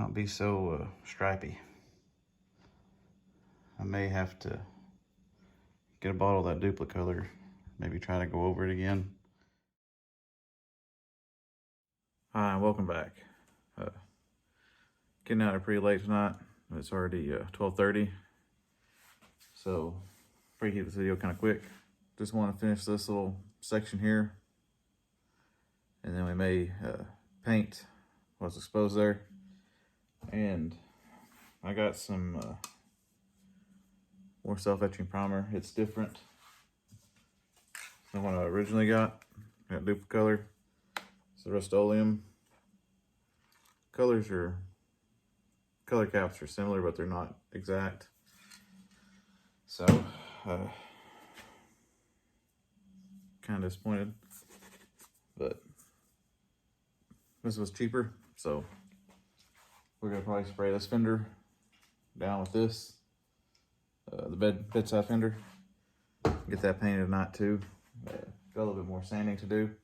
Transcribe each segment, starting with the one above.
not be so stripy. I may have to get a bottle of that Duplicolor, maybe try to go over it again. Hi, welcome back. Getting out of pretty late tonight. It's already 12:30, so probably keep this video kind of quick. Just want to finish this little section here, and then we may paint what's exposed there. And I got some more self-etching primer. It's different than what I originally got. I got Duplicolor. It's the Rust-Oleum. Color caps are similar, but they're not exact. So, kind of disappointed, but this was cheaper, so we're gonna probably spray this fender down with this, the bedside fender. Get that painted tonight too. Got a little bit more sanding to do,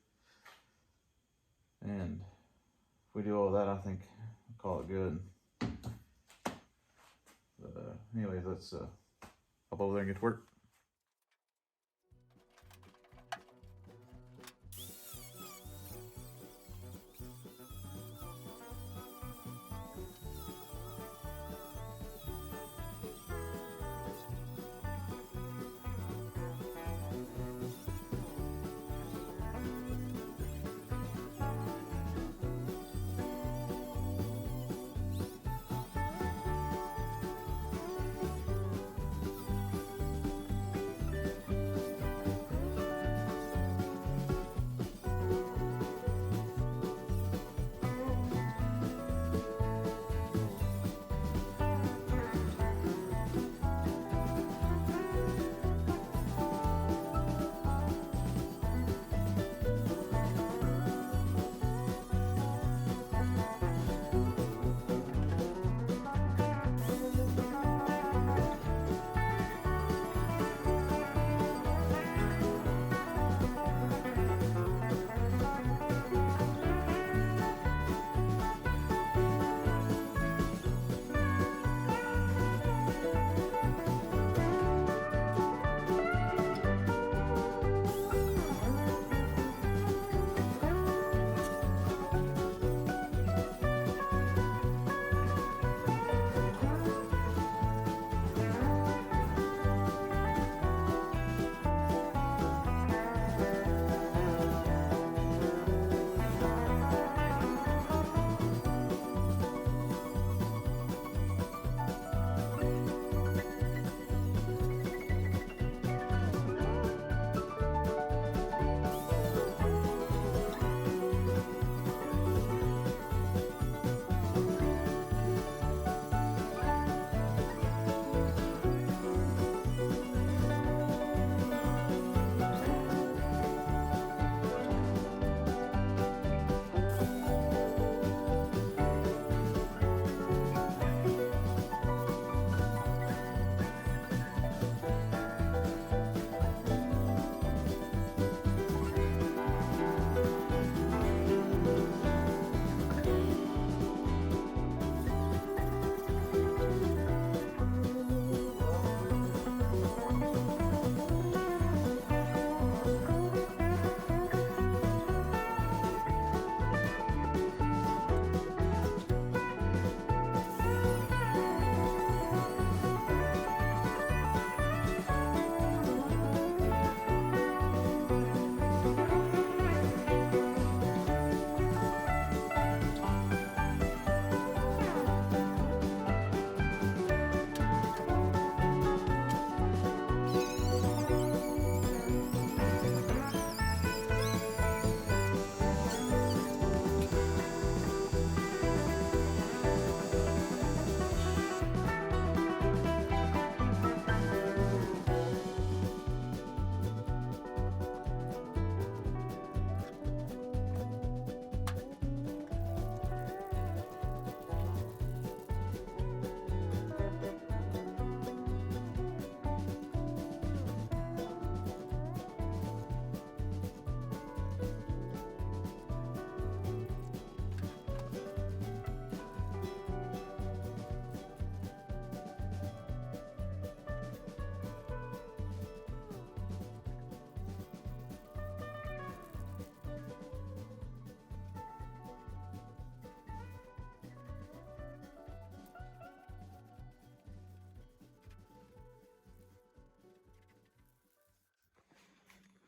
and if we do all that, I think I'll call it good. Anyways, let's hop over there and get to work.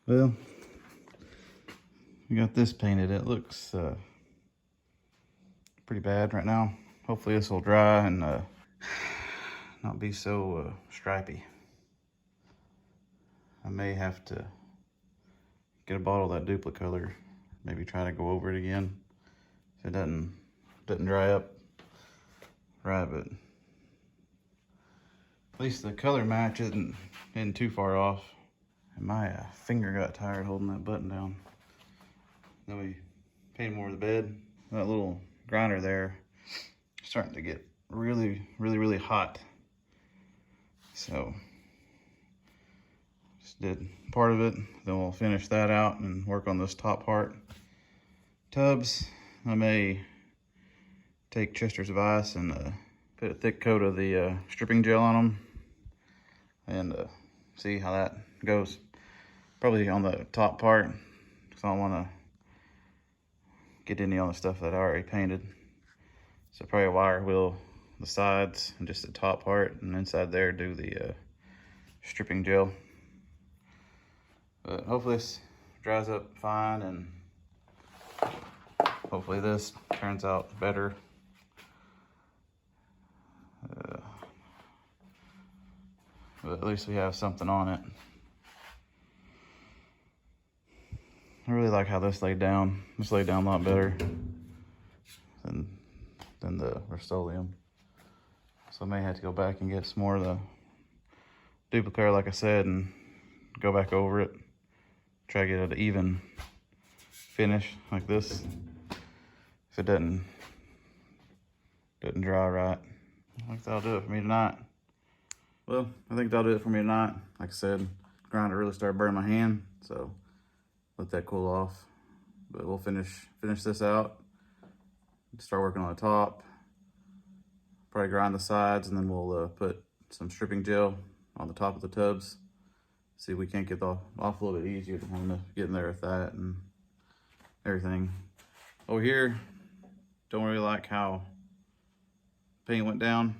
Well, we got this painted. It looks pretty bad right now. Hopefully this will dry and not be so stripy. I may have to get a bottle of that Duplicolor, maybe try to go over it again if it doesn't dry up right, but at least the color match isn't too far off. And my finger got tired holding that button down. Then we painted more of the bed. That little grinder there starting to get really hot. So just did part of it. Then we'll finish that out and work on this top part. Tubs, I may take Chester's Vice and put a thick coat of the stripping gel on them and see how that goes. Probably on the top part, because I don't want to get any on the stuff that I already painted. So probably wire wheel the sides and just the top part, and inside there do the stripping gel. But hopefully this dries up fine, and hopefully this turns out better. But at least we have something on it. I really like how this laid down. This laid down a lot better than the Rust-Oleum. So I may have to go back and get some more of the Duplicolor, like I said, and go back over it. Try to get an even finish like this. If it doesn't dry right. I think that'll do it for me tonight. Well, I think that'll do it for me tonight. Like I said, grinder really started burning my hand, so let that cool off. But we'll finish this out. Start working on the top. Probably grind the sides, and then we'll put some stripping gel on the top of the tubs. See if we can't get off a little bit easier than having to get in there with that and everything. Over here, don't really like how paint went down.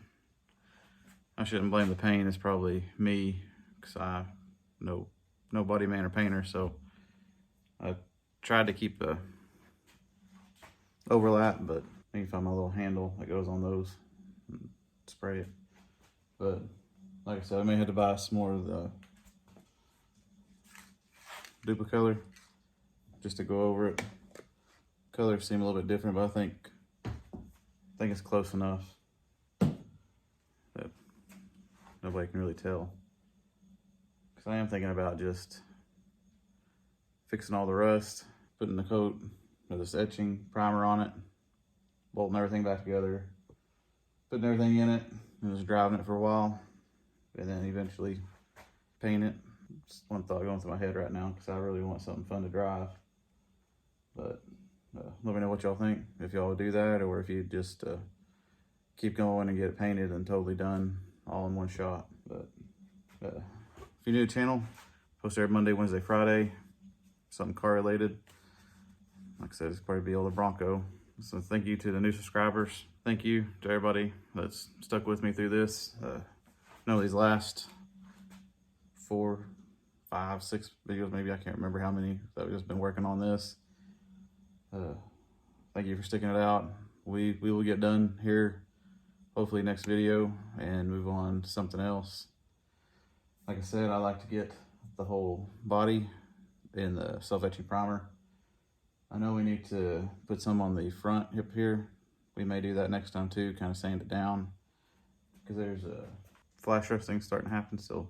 I shouldn't blame the paint. It's probably me, because I no body man or painter, so I tried to keep the overlap, but I need to find my little handle that goes on those and spray it. But like I said, I may have to buy some more of the Duplicolor just to go over it. Colors seem a little bit different, but I think it's close enough that nobody can really tell. Because I am thinking about just fixing all the rust, putting the coat of this etching primer on it, bolting everything back together, putting everything in it, and just driving it for a while, and then eventually paint it. Just one thought going through my head right now, because I really want something fun to drive. But let me know what y'all think, if y'all would do that, or if you just keep going and get it painted and totally done all in one shot. But if you're new to the channel, post every Monday, Wednesday, Friday, something car related. Like I said, it's probably be all the Bronco. So thank you to the new subscribers. Thank you to everybody that's stuck with me through this. I know these last 4, 5, 6 videos, maybe, I can't remember how many, that we've just been working on this. Thank you for sticking it out. We will get done here hopefully next video and move on to something else. Like I said, I like to get the whole body in the self-etching primer. I know we need to put some on the front hip here. We may do that next time too, kind of sand it down, because there's a flash rusting starting to happen, so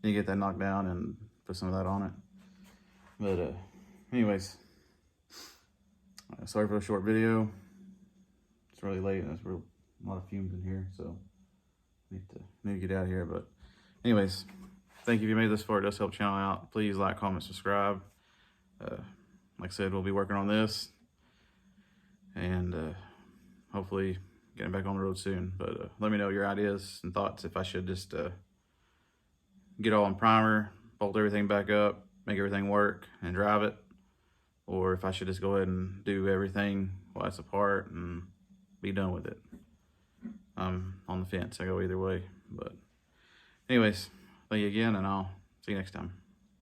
you need to get that knocked down and put some of that on it. But anyways, sorry for the short video. It's really late and there's a lot of fumes in here, so need to get out of here. But anyways, thank you if you made this far. It does help the channel out. Please like, comment, subscribe. Like I said, we'll be working on this and hopefully getting back on the road soon. But let me know your ideas and thoughts, if I should just get all in primer, bolt everything back up, make everything work and drive it, or if I should just go ahead and do everything while it's apart and be done with it. I'm on the fence. I go either way. But anyways, thank you again, and I'll see you next time.